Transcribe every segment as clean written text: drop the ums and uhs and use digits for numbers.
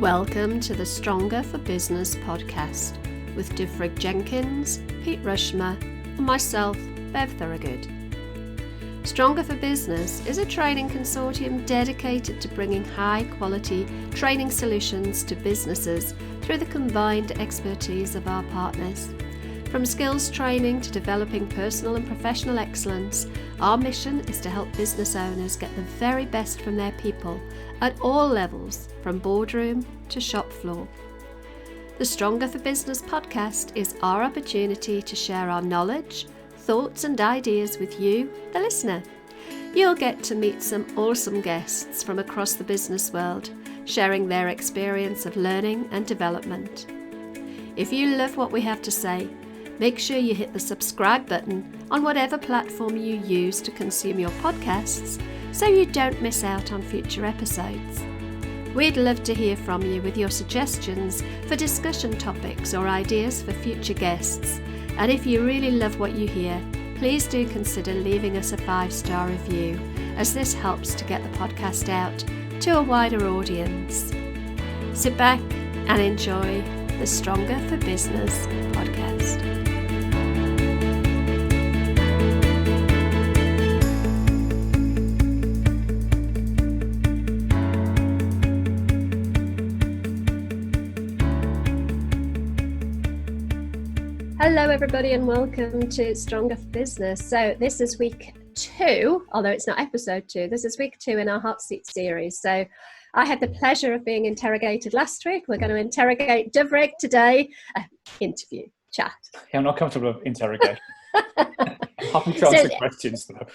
Welcome to the Stronger for Business podcast with Dyfrig Jenkins, Pete Rushmer, and myself, Bev Thorogood. Stronger for Business is a training consortium dedicated to bringing high-quality training solutions to businesses through the combined expertise of our partners. From skills training to developing personal and professional excellence, our mission is to help business owners get the very best from their people at all levels, from boardroom to shop floor. The Stronger for Business podcast is our opportunity to share our knowledge, thoughts and ideas with you, the listener. You'll get to meet some awesome guests from across the business world, sharing their experience of learning and development. If you love what we have to say, make sure you hit the subscribe button on whatever platform you use to consume your podcasts so you don't miss out on future episodes. We'd love to hear from you with your suggestions for discussion topics or ideas for future guests. And if you really love what you hear, please do consider leaving us a 5-star review, as this helps to get the podcast out to a wider audience. Sit back and enjoy the Stronger for Business podcast. Hello everybody and welcome to Stronger for Business. So this is week 2, although it's not episode 2, this is week 2 in our Hot Seat series. So I had the pleasure of being interrogated last week. We're going to interrogate Dyfrig today. Interview, chat. Yeah, I'm not comfortable with interrogation. Happy to answer questions though.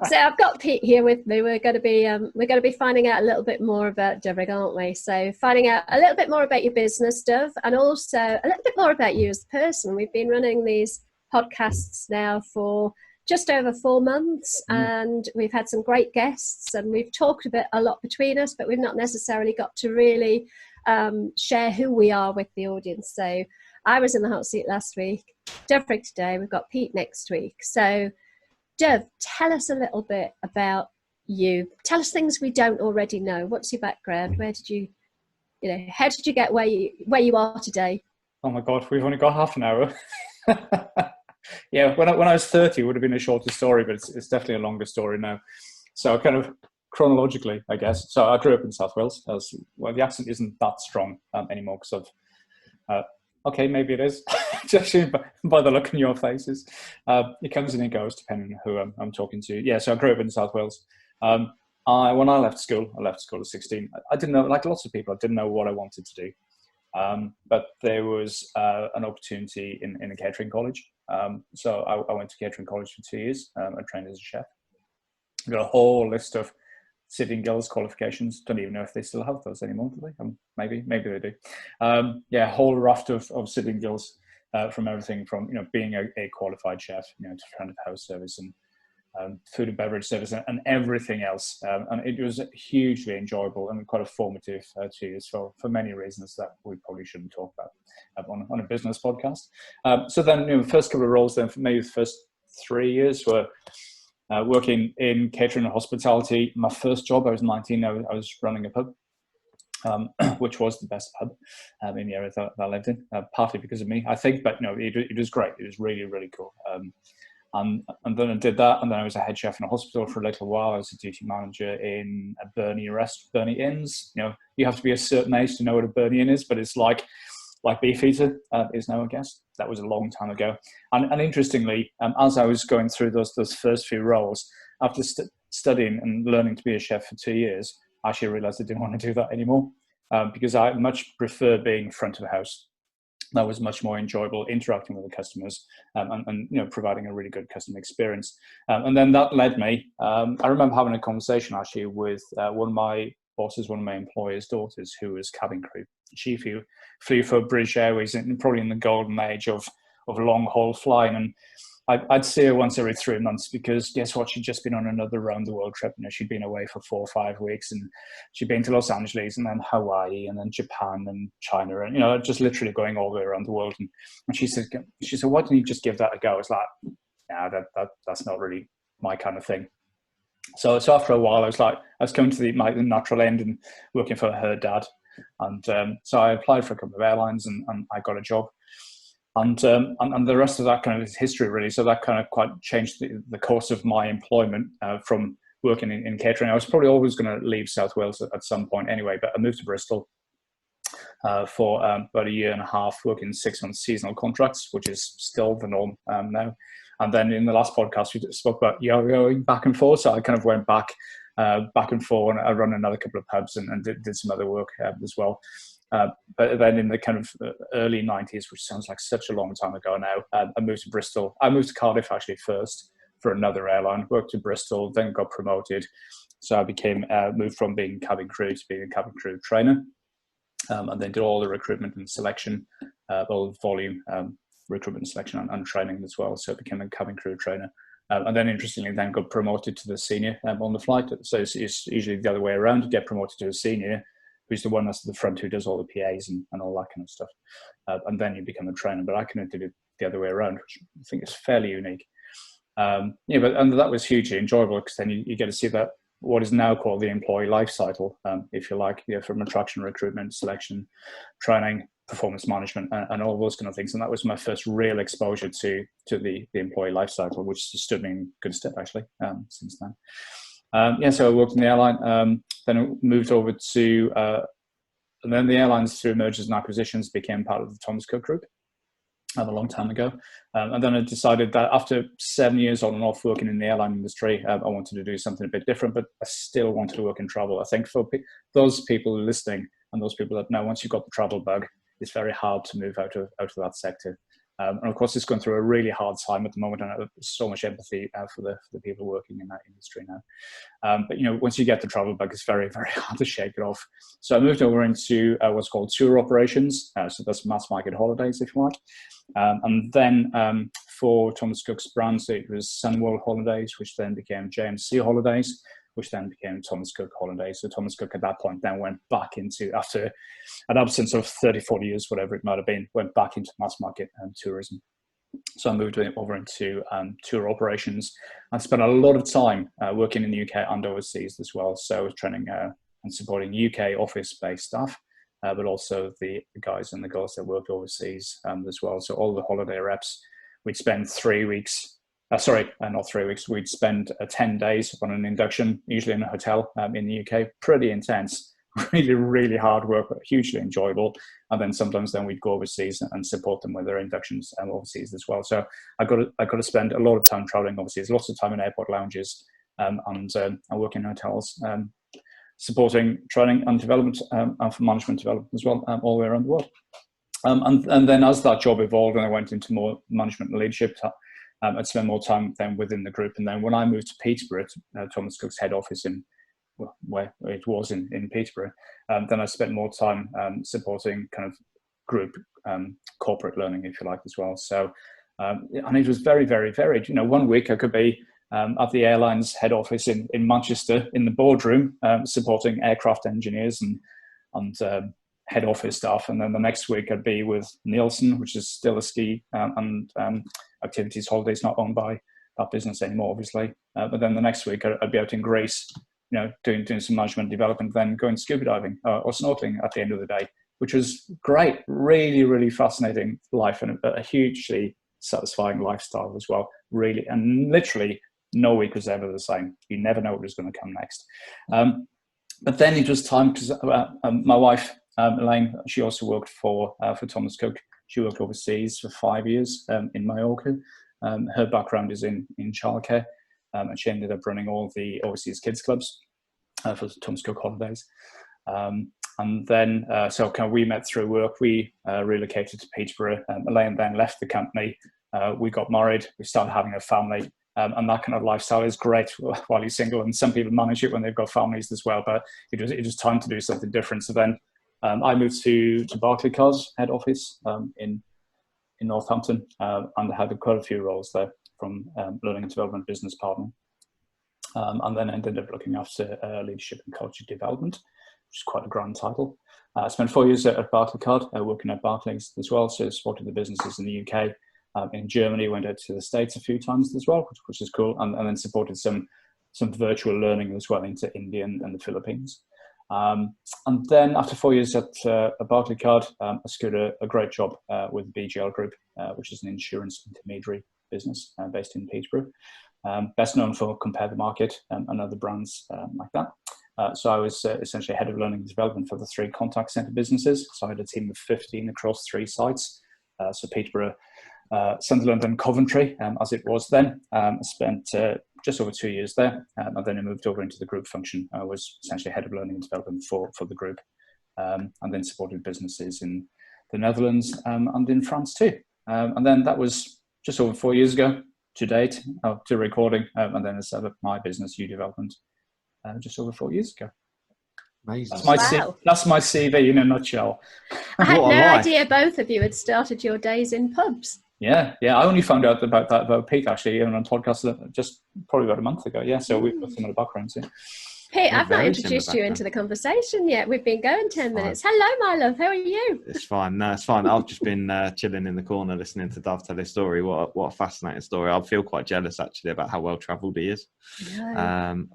So I've got Pete here with me. We're going to be finding out a little bit more about Dyfrig, aren't we? So finding out a little bit more about your business, Dyf, and also a little bit more about you as a person. We've been running these podcasts now for just over 4 months, and we've had some great guests, and we've talked a lot between us, but we've not necessarily got to really share who we are with the audience. So I was in the hot seat last week, Dyfrig today, we've got Pete next week. So Dyf, tell us a little bit about you. Tell us things we don't already know. What's your background? Where did you how did you get where you are today? Oh my God, we've only got half an hour. Yeah, when I was 30, it would have been a shorter story, but it's definitely a longer story now. So kind of chronologically, I guess. So I grew up in South Wales. The accent isn't that strong anymore because of... okay, maybe it is. Judging by the look on your faces. It comes and it goes depending on who I'm talking to. Yeah, so I grew up in South Wales. When I left school at 16. I didn't know, like lots of people, I didn't know what I wanted to do. But there was an opportunity in a catering college. So I went to catering college for 2 years. I trained as a chef. I got a whole list of City and Guilds qualifications. Don't even know if they still have those anymore, do they? Maybe they do. A whole raft of City and Guilds from everything from being a qualified chef, to front of house service and food and beverage service and everything else. And it was hugely enjoyable and quite a formative 2 years for many reasons that we probably shouldn't talk about on a business podcast. So then, the first couple of roles then for me, the first 3 years were working in catering and hospitality. My first job, I was 19, I was running a pub, which was the best pub in the area that I lived in, partly because of me, I think, but it was great. It was really, really cool. And then I did that, and then I was a head chef in a hospital for a little while. I was a duty manager in a Bernie Inns. You have to be a certain age to know what a Bernie Inn is, but it's like Beefeater is now, I guess. That was a long time ago. And interestingly, as I was going through those first few roles, after studying and learning to be a chef for 2 years, I actually realized I didn't want to do that anymore because I much prefer being front of the house. That was much more enjoyable, interacting with the customers and providing a really good customer experience. And then that led me, I remember having a conversation actually with one of my bosses, one of my employer's daughters, who was cabin crew. She flew for British Airways and probably in the golden age of long haul flying. And I'd see her once every 3 months because guess what? She'd just been on another round the world trip. She'd been away for 4 or 5 weeks, and she'd been to Los Angeles and then Hawaii and then Japan and China and just literally going all the way around the world. And she said, why don't you just give that a go? It's like, nah, that's not really my kind of thing. So after a while, I was coming to my natural end and working for her dad. And so I applied for a couple of airlines, and I got a job. And the rest of that kind of is history, really. So that kind of quite changed the course of my employment from working in catering. I was probably always going to leave South Wales at some point anyway, but I moved to Bristol for about a year and a half, working 6 month seasonal contracts, which is still the norm now. And then in the last podcast, we spoke about yo-yoing back and forth. So I kind of went back and forth, and I run another couple of pubs and did some other work as well. But then in the kind of early 90s, which sounds like such a long time ago now, I moved to Bristol. I moved to Cardiff actually first for another airline, worked in Bristol, then got promoted. So I became moved from being cabin crew to being a cabin crew trainer, and then did all the recruitment and selection, all the volume recruitment, selection and training as well. So I became a cabin crew trainer. And then interestingly, then got promoted to the senior on the flight. So it's usually the other way around. You get promoted to a senior, who's the one that's at the front, who does all the PAs and all that kind of stuff. And then you become a trainer. But I kind of did it the other way around, which I think is fairly unique. And that was hugely enjoyable, because then you get to see that what is now called the employee life cycle, if you like, from attraction, recruitment, selection, training, performance management, and all those kind of things. And that was my first real exposure to the employee life cycle, which stood me in good stead actually since then. So I worked in the airline, then I moved over to, and then the airlines through mergers and acquisitions became part of the Thomas Cook Group a long time ago. And then I decided that after 7 years on and off working in the airline industry, I wanted to do something a bit different, but I still wanted to work in travel. I think for those people listening and those people that know, once you've got the travel bug, it's very hard to move out of that sector. And of course, it's going through a really hard time at the moment, and I have so much empathy for the people working in that industry now. But once you get the travel bug, it's very, very hard to shake it off. So I moved over into what's called tour operations. So that's mass market holidays, if you like. And then for Thomas Cook's brands, it was Sunworld Holidays, which then became JMC Holidays, which then became Thomas Cook Holidays. So Thomas Cook at that point then went back into, after an absence of 30, 40 years, whatever it might have been, went back into mass market tourism. So I moved over into tour operations and spent a lot of time working in the UK and overseas as well. So I was training and supporting UK office-based staff, but also the guys and the girls that worked overseas as well. So all the holiday reps, we'd spend 3 weeks, not 3 weeks, we'd spend 10 days on an induction, usually in a hotel in the UK. Pretty intense, really, really hard work, but hugely enjoyable. And then sometimes we'd go overseas and support them with their inductions overseas as well. So I got to spend a lot of time traveling overseas, lots of time in airport lounges, and work in hotels, supporting training and development and for management development as well, all the way around the world. And then as that job evolved and I went into more management and leadership, I'd spend more time then within the group. And then when I moved to Peterborough, Thomas Cook's head office where it was in Peterborough, then I spent more time supporting kind of group corporate learning, if you like, as well. So, and it was very, very varied. 1 week I could be at the airline's head office in Manchester in the boardroom, supporting aircraft engineers and head office staff. And then the next week I'd be with Nielsen, which is still a ski and activities holidays, not owned by that business anymore, obviously. But then the next week I'd be out in Greece, doing some management development, then going scuba diving or snorkeling at the end of the day, which was great, really, really fascinating life and a hugely satisfying lifestyle as well, really. And literally no week was ever the same. You never know what was going to come next. But then it was time, because my wife, Elaine, she also worked for Thomas Cook. She worked overseas for 5 years in Mallorca. Her background is in childcare, and she ended up running all the overseas kids clubs for Thomas Cook Holidays. And then, so kind of we met through work. We relocated to Peterborough. Elaine then left the company. We got married. We started having a family. And that kind of lifestyle is great while you're single. And some people manage it when they've got families as well. But it was time to do something different. So then I moved to Barclaycard's head office in Northampton, and I had quite a few roles there, from learning and development business partner. And then ended up looking after leadership and culture development, which is quite a grand title. I spent 4 years at Barclaycard, working at Barclays as well, so supported the businesses in the UK. In Germany, went out to the States a few times as well, which is cool, and then supported some virtual learning as well into India and the Philippines. And then after 4 years at Barclaycard, I secured a great job with BGL Group, which is an insurance intermediary business based in Peterborough. Best known for Compare the Market and other brands like that. So I was essentially head of learning and development for the 3 contact center businesses. So I had a team of 15 across 3 sites. So Peterborough, Sunderland and Coventry, as it was then. I spent just over 2 years there, and then I moved over into the group function. I was essentially head of learning and development for the group, and then supported businesses in the Netherlands and in France too. And then that was just over 4 years ago to date, to recording, and then I set up my business, U Development, just over 4 years ago. Amazing. That's my CV in a nutshell. I had no idea both of you had started your days in pubs. Yeah. I only found out about Pete actually on a podcast just probably about a month ago. Yeah, so we've got similar backgrounds. Yeah. Pete, I've not introduced you into the conversation yet. We've been going 10 minutes. Hello, my love. How are you? It's fine. No, it's fine. I've just been chilling in the corner listening to Dove tell his story. What a fascinating story. I feel quite jealous actually about how well travelled he is.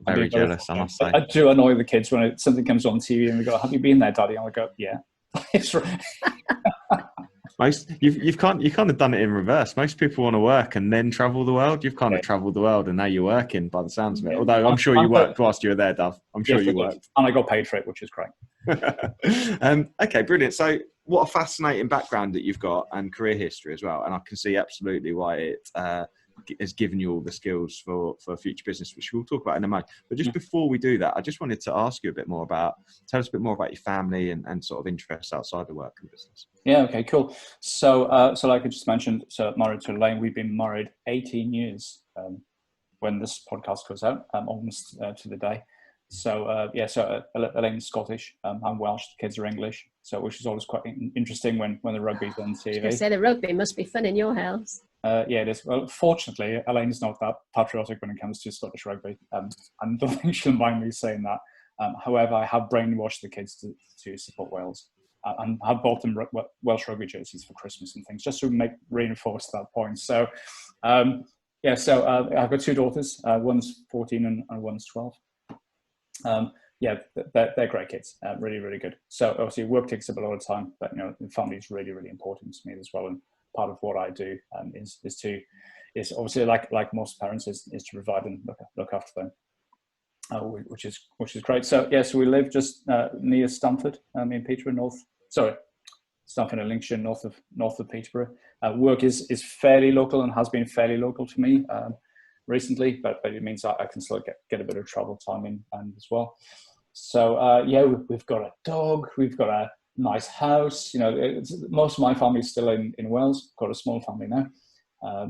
Very jealous, I must say. I do annoy the kids when something comes on TV and we go, "Have you been there, Daddy?" And I go, "Yeah." It's right. You've kind of done it in reverse. Most people want to work and then travel the world. You've kind of travelled the world and now you're working by the sounds of it. Although I'm sure you worked whilst you were there, Dove. I'm sure you worked. And I got paid for it, which is great. Okay, brilliant. So what a fascinating background that you've got and career history as well. And I can see absolutely why it has given you all the skills for future business, which we'll talk about in a moment. But just before we do that, I just wanted to ask you tell us a bit more about your family and sort of interests outside of work and business. Yeah, okay, cool. So like I just mentioned, so married to Elaine, we've been married 18 years when this podcast goes out, almost to the day. So Elaine's Scottish, I'm Welsh, the kids are English, so which is always quite interesting when the rugby's on TV. I was going to say the rugby must be fun in your house. Yeah, it is. Well, fortunately, Elaine's not that patriotic when it comes to Scottish rugby. I don't think she'll mind me saying that. However, I have brainwashed the kids to support Wales. And have bought them Welsh rugby jerseys for Christmas and things, just to reinforce that point. So, I've got 2 daughters. One's 14 and one's 12. They're great kids. Really, really good. So obviously, work takes up a lot of time, but the family is really, really important to me as well. And part of what I do is obviously like most parents is to provide and look after them. Which is great. So so we live just near Stamford, in Peterborough, Stamford and Lincolnshire, north of Peterborough. Work is fairly local and has been fairly local to me recently, but it means I can still get a bit of travel time in as well. So we've got a dog, we've got a nice house. Most of my family is still in Wales. Got a small family now.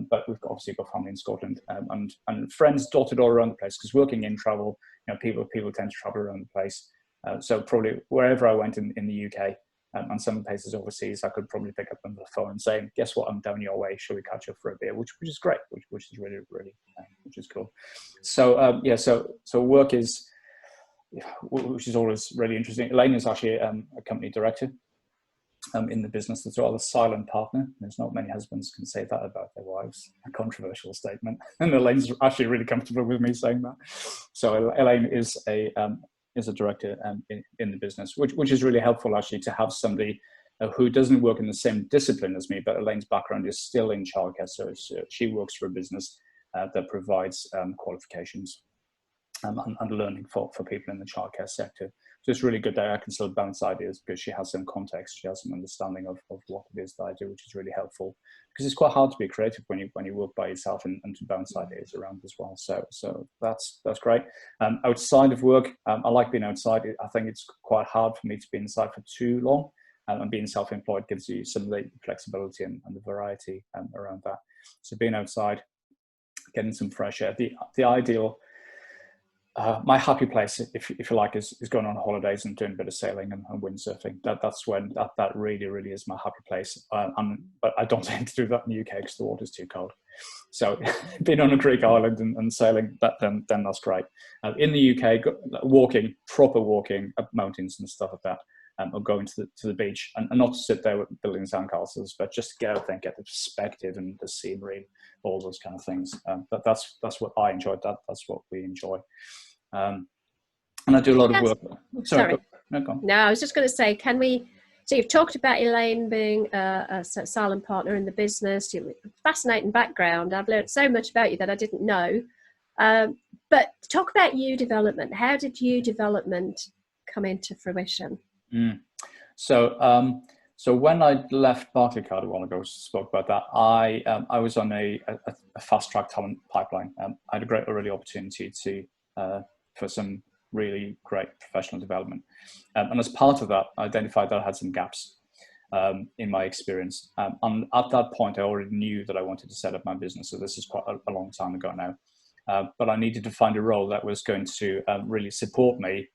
But we've obviously got family in Scotland and friends dotted all around the place, because working in travel, people tend to travel around the place. So probably wherever I went in the UK and some places overseas, I could probably pick up on the phone and say, "Guess what? I'm down your way. Shall we catch up for a beer?" Which is great, which is really, really, which is cool. So so work is, which is always really interesting. Elaine is actually a company director. In the business as well, a silent partner. There's not many husbands can say that about their wives. A controversial statement, and Elaine's actually really comfortable with me saying that. So Elaine is a director in the business, which is really helpful actually to have somebody who doesn't work in the same discipline as me, but Elaine's background is still in childcare, so she works for a business that provides qualifications and learning for people in the childcare sector. So it's really good that I can still bounce ideas, because she has some context, she has some understanding of what it is that I do, which is really helpful, because it's quite hard to be creative when you work by yourself and to bounce ideas around as well. So that's great. Outside of work, I like being outside. I think it's quite hard for me to be inside for too long, and being self-employed gives you some of the flexibility and the variety around that. So being outside, getting some fresh air, the ideal. My happy place, if you like, is going on holidays and doing a bit of sailing and windsurfing. That's when that really, really is my happy place. But I don't tend to do that in the UK because the water's too cold. So being on a Greek island and sailing, then that's great. In the UK, proper walking up mountains and stuff like that, or going to the beach, and not to sit there with building sandcastles, but just to get out there and get the perspective and the scenery, all those kind of things. That's what I enjoyed. That's what we enjoy. And I do a lot of work. Sorry. No, go on. No, I was just going to say, so you've talked about Elaine being a silent partner in the business. You fascinating background. I've learned so much about you that I didn't know. But talk about you development. How did you development come into fruition? So when I left Barclaycard a while ago, spoke about that, I was on a fast track talent pipeline. I had a great early opportunity for some really great professional development. And as part of that, I identified that I had some gaps in my experience. And at that point, I already knew that I wanted to set up my business. So this is quite a long time ago now. But I needed to find a role that was going to really support me,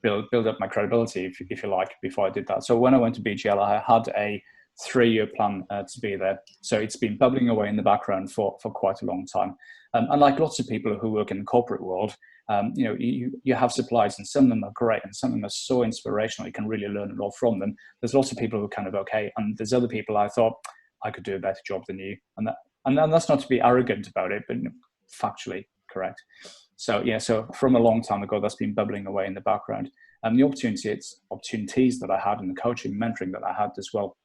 build up my credibility, if you like, before I did that. So when I went to BGL, I had a 3-year plan to be there. So it's been bubbling away in the background for quite a long time. And like lots of people who work in the corporate world, you have suppliers, and some of them are great, and some of them are so inspirational. You can really learn a lot from them. There's lots of people who are kind of okay, and there's other people I thought I could do a better job than you, and that's not to be arrogant about it, but factually correct. So from a long time ago, that's been bubbling away in the background. And the opportunities that I had in the coaching, mentoring that I had as well,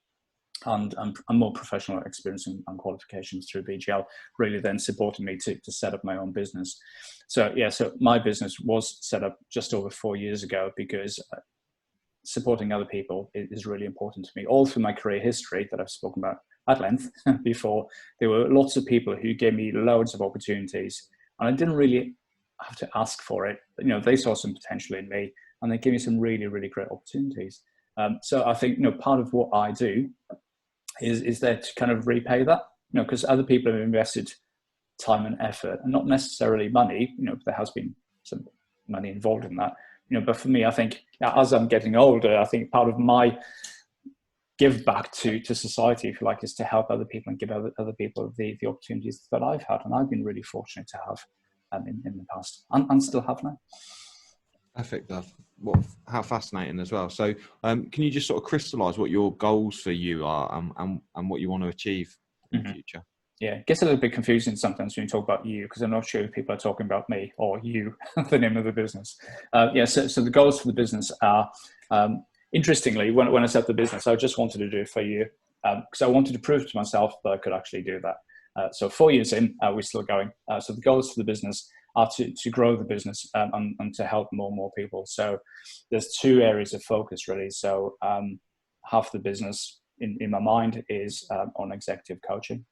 and more professional experience and qualifications through BGL really then supported me to set up my own business. So my business was set up just over 4 years ago because supporting other people is really important to me. All through my career history that I've spoken about at length before, there were lots of people who gave me loads of opportunities, and I didn't really have to ask for it. But, they saw some potential in me, and they gave me some really, really great opportunities. So I think, part of what I do is there to kind of repay that, because other people have invested time and effort, and not necessarily money. There has been some money involved in that. But for me, I think as I'm getting older, I think part of my give back to society, if you like, is to help other people and give other people the opportunities that I've had, and I've been really fortunate to have in the past, and still have now. Perfect. How fascinating as well. So can you just sort of crystallise what your goals for you are and what you want to achieve in the future? Yeah, it gets a little bit confusing sometimes when you talk about you, because I'm not sure if people are talking about me or you, the name of the business. So the goals for the business are, interestingly, when I set the business, I just wanted to do it for a year, because I wanted to prove to myself that I could actually do that. So 4 years in, we're still going. So the goals for the business are to grow the business and to help more and more people. So there's 2 areas of focus, really. So half the business in my mind is on executive coaching.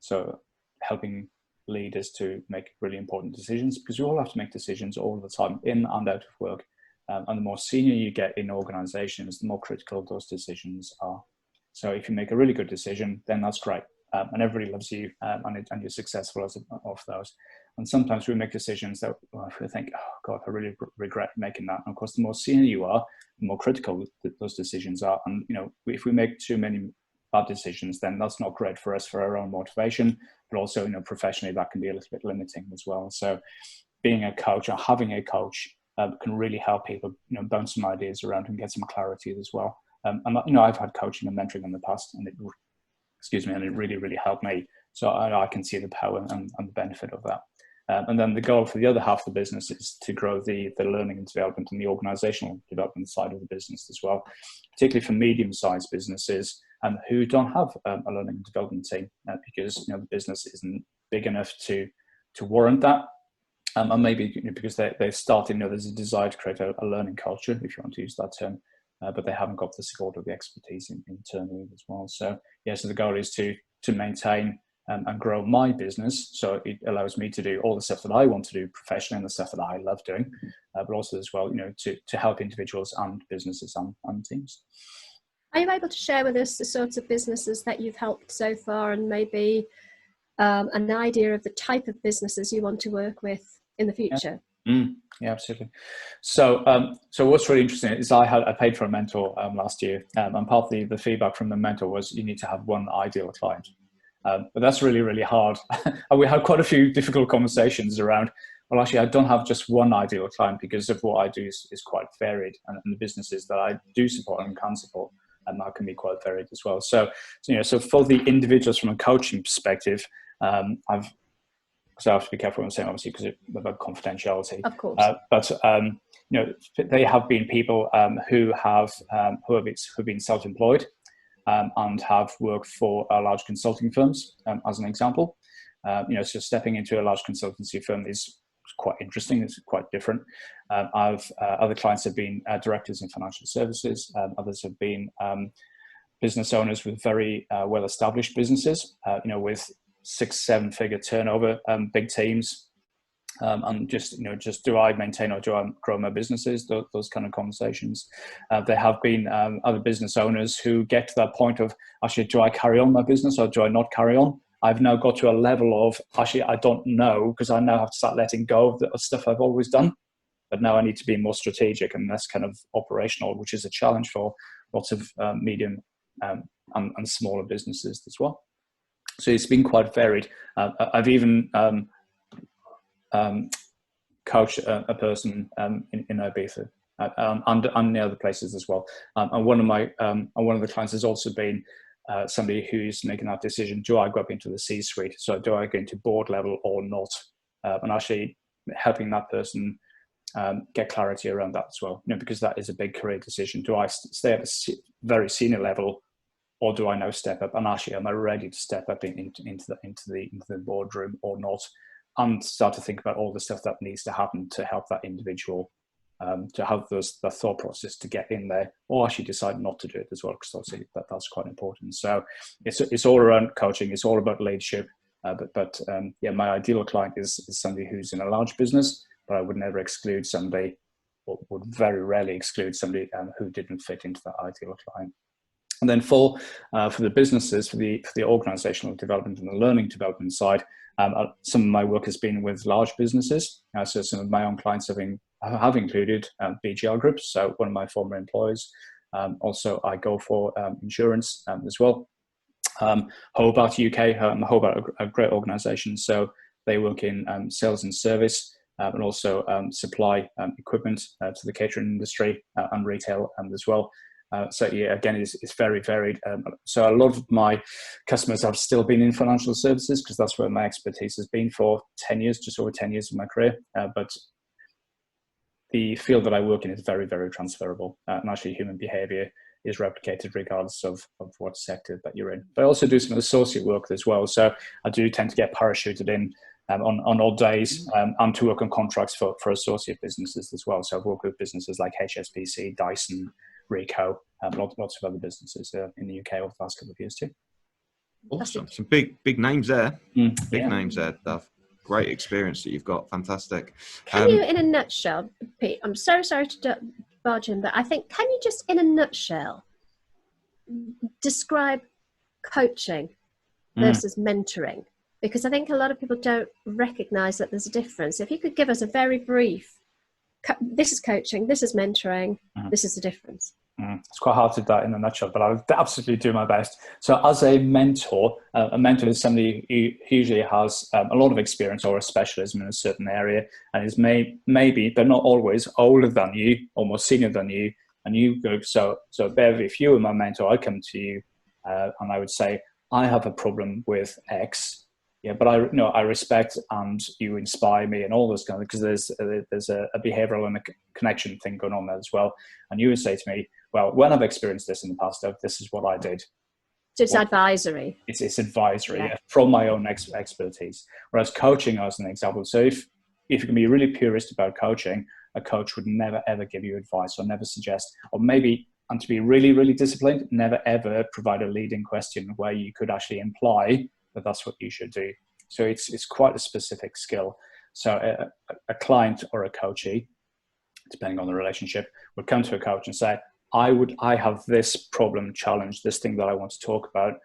So helping leaders to make really important decisions, because we all have to make decisions all the time, in and out of work. And the more senior you get in organizations, the more critical those decisions are. So if you make a really good decision, then that's great. And everybody loves you, and you're successful as of those. And sometimes we make decisions that we think, oh God, I really regret making that. And of course, the more senior you are, the more critical those decisions are. And if we make too many bad decisions, then that's not great for us, for our own motivation, but also professionally that can be a little bit limiting as well. So being a coach or having a coach can really help people bounce some ideas around and get some clarity as well. And I've had coaching and mentoring in the past, and it really, really helped me. So I can see the power and the benefit of that. And then the goal for the other half of the business is to grow the learning and development and the organizational development side of the business as well, particularly for medium-sized businesses who don't have a learning and development team, because the business isn't big enough to warrant that. And maybe because they're starting, there's a desire to create a learning culture, if you want to use that term, but they haven't got the support or the expertise internally as well. So so the goal is to maintain and grow my business, so it allows me to do all the stuff that I want to do professionally and the stuff that I love doing, but also as well, to help individuals and businesses and teams. Are you able to share with us the sorts of businesses that you've helped so far, and maybe an idea of the type of businesses you want to work with in the future? Yeah, absolutely. So what's really interesting is I paid for a mentor last year, and part of the feedback from the mentor was you need to have one ideal client. But that's really, really hard. And we had quite a few difficult conversations around, well, actually, I don't have just one ideal client, because of what I do is quite varied, and the businesses that I do support and can support, and that can be quite varied as well. So for the individuals from a coaching perspective, I've because I have to be careful what I'm saying, obviously, because it's about confidentiality. Of course. But they have been people who have been self-employed and have worked for large consulting firms, as an example. So stepping into a large consultancy firm is quite interesting. It's quite different. Other clients have been directors in financial services. Others have been business owners with very well-established businesses, with 6-7 figure turnover, big teams, and just do I maintain or do I grow my businesses? Those kind of conversations. There have been other business owners who get to that point of, actually, do I carry on my business or do I not carry on? I've now got to a level of, actually, I don't know, because I now have to start letting go of the stuff I've always done. But now I need to be more strategic and less kind of operational, which is a challenge for lots of medium and smaller businesses as well. So it's been quite varied. I've even coached a person in Ibiza and the other places as well. And one of the clients has also been somebody who's making that decision: do I go up into the C-suite? So do I go into board level or not? And actually helping that person get clarity around that as well, because that is a big career decision. Do I stay at a very senior level, or do I now step up? And actually, am I ready to step up into the boardroom or not? And start to think about all the stuff that needs to happen to help that individual to have the thought process to get in there, or actually decide not to do it as well, because obviously that's quite important. So it's all around coaching. It's all about leadership. But my ideal client is somebody who's in a large business, but I would never exclude somebody, or would very rarely exclude somebody who didn't fit into that ideal client. And then for the businesses, for the organizational development and the learning development side, some of my work has been with large businesses. So some of my own clients have included BGR groups, so one of my former employers. Also, I go for insurance as well. Hobart UK, Hobart, a great organisation. So they work in sales and service, and also supply equipment to the catering industry and retail as well. So yeah, again, it's very varied. So a lot of my customers have still been in financial services, because that's where my expertise has been for 10 years, just over 10 years of my career. But the field that I work in is very, very transferable. And actually human behavior is replicated regardless of what sector that you're in. But I also do some associate work as well. So I do tend to get parachuted in on odd days and to work on contracts for associate businesses as well. So I've worked with businesses like HSBC, Dyson, Ricoh, lots of other businesses in the UK over the last couple of years too. Awesome. Some big names there. Big names there, Duff. Great experience that you've got. Fantastic. Can you, in a nutshell, Pete, I'm so sorry to barge in, but I think, can you just, in a nutshell, describe coaching versus mentoring? Because I think a lot of people don't recognise that there's a difference. If you could give us a very brief, this is coaching, this is mentoring, this is the difference. It's quite hard to do that in a nutshell, but I'll absolutely do my best. So as a mentor is somebody who usually has a lot of experience or a specialism in a certain area, and is maybe, but not always, older than you or more senior than you. And you go, so Bev, if you were my mentor, I'd come to you and I would say, I have a problem with X. Yeah, but I respect and you inspire me and all this kind of, because there's a behavioural and a connection thing going on there as well. And you would say to me, well, when I've experienced this in the past, this is what I did. So it's advisory. It's advisory, yeah, from my own expertise. Whereas coaching, as an example, so if you can be really purist about coaching, a coach would never ever give you advice or never suggest, or maybe, and to be really, really disciplined, never ever provide a leading question where you could actually imply that that's what you should do. So it's quite a specific skill. So a client or a coachee, depending on the relationship, would come to a coach and say, I have this problem, challenge, this thing that I want to talk about.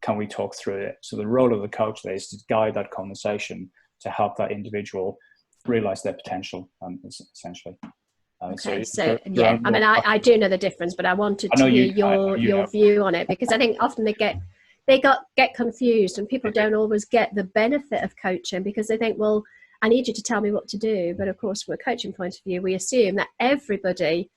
Can we talk through it? So the role of the coach there is to guide that conversation to help that individual realize their potential, essentially. Okay, so yeah, I mean, I do know the difference, but I wanted to hear your view on it, because I think often they get confused, and people don't always get the benefit of coaching because they think, well, I need you to tell me what to do. But of course, from a coaching point of view, we assume that everybody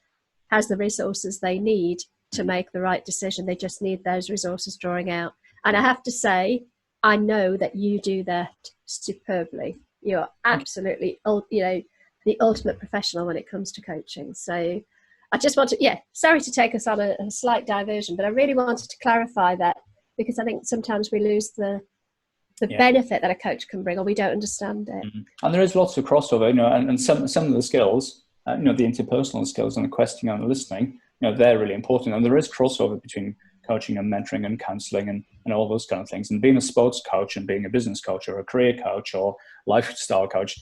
has the resources they need to make the right decision. They just need those resources drawing out. And I have to say, I know that you do that superbly. You're absolutely, the ultimate professional when it comes to coaching. So I just wanted, sorry to take us on a slight diversion, but I really wanted to clarify that, because I think sometimes we lose the benefit that a coach can bring, or we don't understand it. Mm-hmm. And there is lots of crossover, and some of the skills, the interpersonal skills and the questioning and listening, they're really important. And there is crossover between coaching and mentoring and counseling and all those kind of things. And being a sports coach and being a business coach or a career coach or lifestyle coach,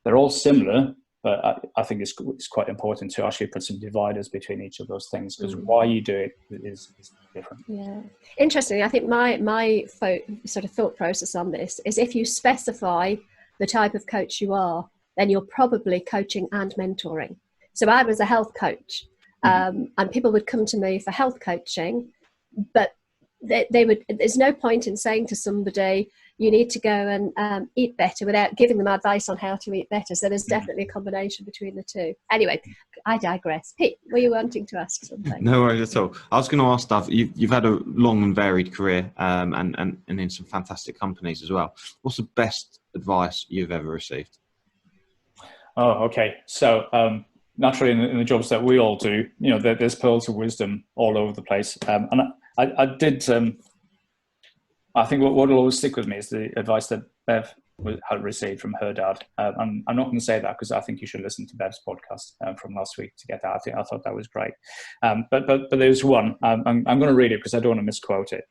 they're all similar, but I think it's quite important to actually put some dividers between each of those things, because why you do it is different. Yeah. Interestingly, I think my sort of thought process on this is, if you specify the type of coach you are, then you're probably coaching and mentoring. So I was a health coach, and people would come to me for health coaching, but there's no point in saying to somebody, you need to go and eat better, without giving them advice on how to eat better. So there's definitely a combination between the two. Anyway, I digress. Pete, were you wanting to ask something? No worries at all. I was going to ask stuff. You've had a long and varied career, and in some fantastic companies as well. What's the best advice you've ever received? Oh, okay. So naturally, in the jobs that we all do, there's pearls of wisdom all over the place. And I did. I think what will always stick with me is the advice that Bev had received from her dad. I'm not going to say that because I think you should listen to Bev's podcast from last week to get that. I thought that was great. But there's one. I'm going to read it because I don't want to misquote it.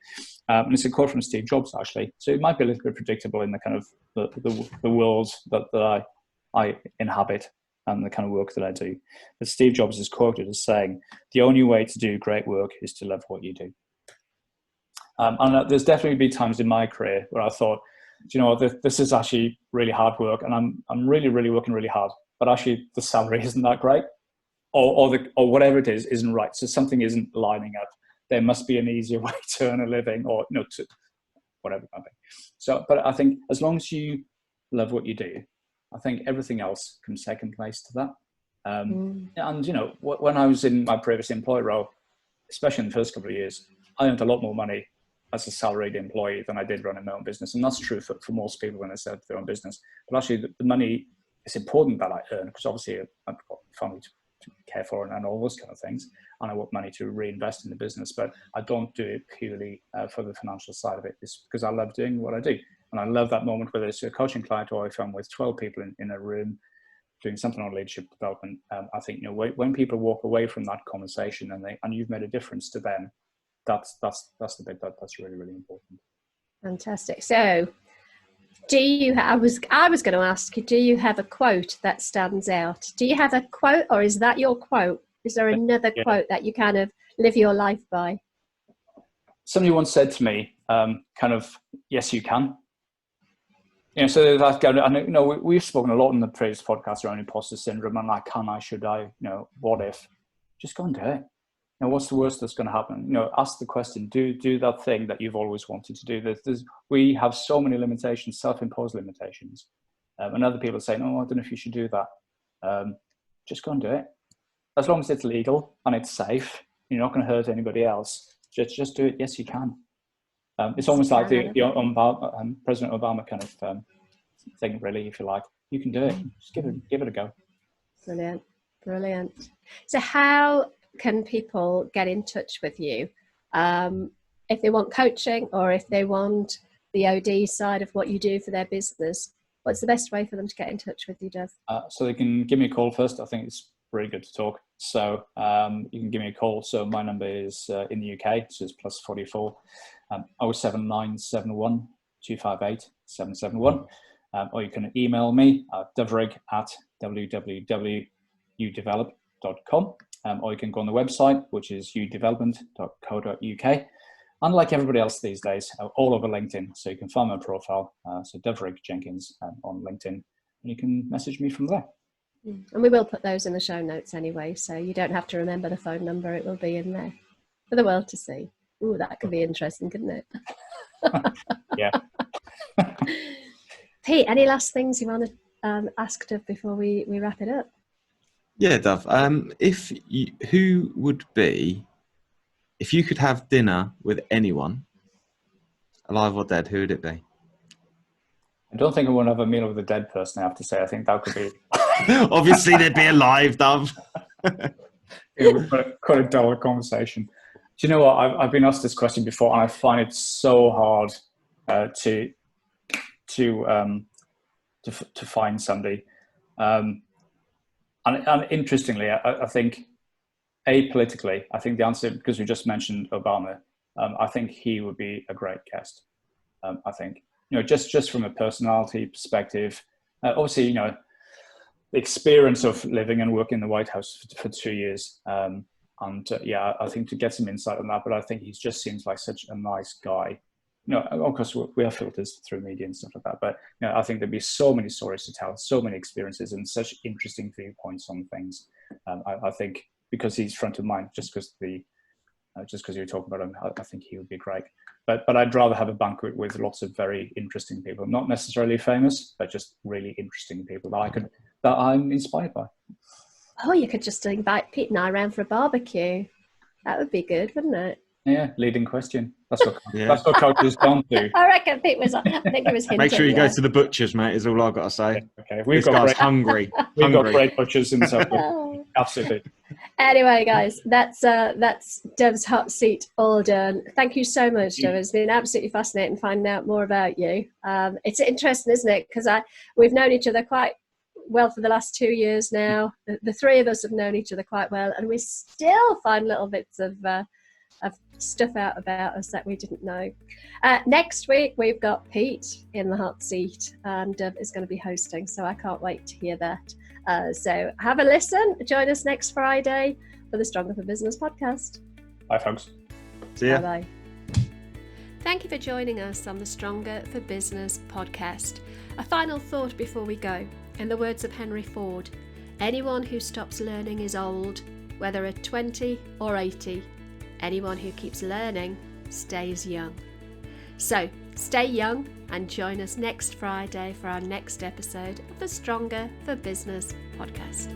And it's a quote from Steve Jobs, actually. So it might be a little bit predictable in the kind of the world that I inhabit and the kind of work that I do. But Steve Jobs is quoted as saying, "The only way to do great work is to love what you do." And there's definitely been times in my career where I thought, this is actually really hard work, and I'm really, really working really hard, but actually the salary isn't that great, or whatever it is isn't right. So something isn't lining up. There must be an easier way to earn a living, or to whatever it might be. So, but I think as long as you love what you do, I think everything else comes second place to that. And when I was in my previous employee role, especially in the first couple of years, I earned a lot more money as a salaried employee than I did running my own business. And that's true for most people when they set up their own business. But actually the money is important that I earn, because obviously I've got family to care for and all those kind of things. And I want money to reinvest in the business, but I don't do it purely for the financial side of it. It's because I love doing what I do. And I love that moment, whether it's a coaching client or if I'm with 12 people in a room doing something on leadership development. I think, when people walk away from that conversation and you've made a difference to them, that's the bit that's really, really important. Fantastic. So I was going to ask, do you have a quote that stands out? Do you have a quote, or is that your quote? Is there another quote that you kind of live your life by? Somebody once said to me, yes, you can. So that, we've spoken a lot in the previous podcast around imposter syndrome and should I, what if? Just go and do it. What's the worst that's going to happen? Ask the question, do that thing that you've always wanted to do. We have so many limitations, self-imposed limitations. And other people say, no, I don't know if you should do that. Just go and do it. As long as it's legal and it's safe, you're not going to hurt anybody else. Just do it. Yes, you can. It's almost like the President Obama kind of thing, really, if you like. You can do it. Just give it a go. Brilliant. So how can people get in touch with you if they want coaching, or if they want the OD side of what you do for their business? What's the best way for them to get in touch with you, Dev? So they can give me a call first. I think it's really good to talk. So you can give me a call. So my number is in the UK, so it's +44 07971 258 771. Or you can email me at dyfrig@www.udevelop.com. Or you can go on the website, which is udevelopment.co.uk. And like everybody else these days, all over LinkedIn. So you can find my profile, so Dyfrig Jenkins on LinkedIn, and you can message me from there. And we will put those in the show notes anyway, so you don't have to remember the phone number. It will be in there for the world to see. Ooh, that could be interesting, couldn't it? Yeah. Pete, any last things you want to ask Dov before we wrap it up? Yeah, Dov. Who would be, if you could have dinner with anyone, alive or dead, who would it be? I don't think I want to have a meal with a dead person, I have to say. I think that could be Obviously, they'd be alive, Dove. quite a dull conversation. Do you know what? I've been asked this question before, and I find it so hard to find somebody. And interestingly, I think apolitically, I think the answer, because we just mentioned Obama, I think he would be a great guest. I think, just from a personality perspective, obviously, the experience of living and working in the White House for 2 years. I think to get some insight on that, but I think he just seems like such a nice guy. Of course, we have filters through media and stuff like that, but I think there'd be so many stories to tell, so many experiences, and such interesting viewpoints on things. I think because he's front of mind, just because you were talking about him, I think he would be great. But I'd rather have a banquet with lots of very interesting people, not necessarily famous, but just really interesting people that I'm inspired by. Oh, you could just invite Pete and I around for a barbecue. That would be good, wouldn't it? Yeah, leading question. That's what coaches don't do. I reckon Pete was. I think he was hinting. Make sure you go to the butcher's, mate. Is all I've got to say. Okay, This guy's hungry. We've got great butchers and stuff. Absolutely. Anyway, guys, that's Dev's hot seat all done. Thank you so much, Dev. It's been absolutely fascinating finding out more about you. It's interesting, isn't it? Because we've known each other quite well for the last 2 years now. The three of us have known each other quite well, and we still find little bits of stuff out about us that we didn't know. Next week, we've got Pete in the hot seat, and Dev is going to be hosting, so I can't wait to hear that. So have a listen. Join us next Friday for the Stronger for Business podcast. Bye, folks. See ya. Bye-bye. Thank you for joining us on the Stronger for Business podcast. A final thought before we go. In the words of Henry Ford, anyone who stops learning is old, whether at 20 or 80. Anyone who keeps learning stays young. So stay young and join us next Friday for our next episode of the Stronger for Business podcast.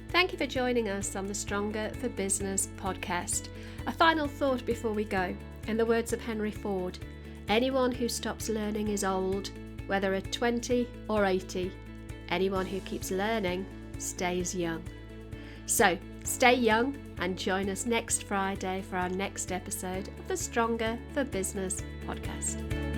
Thank you for joining us on the Stronger for Business podcast. A final thought before we go. In the words of Henry Ford, anyone who stops learning is old, whether at 20 or 80. Anyone who keeps learning stays young. So, stay young and join us next Friday for our next episode of the Stronger for Business podcast.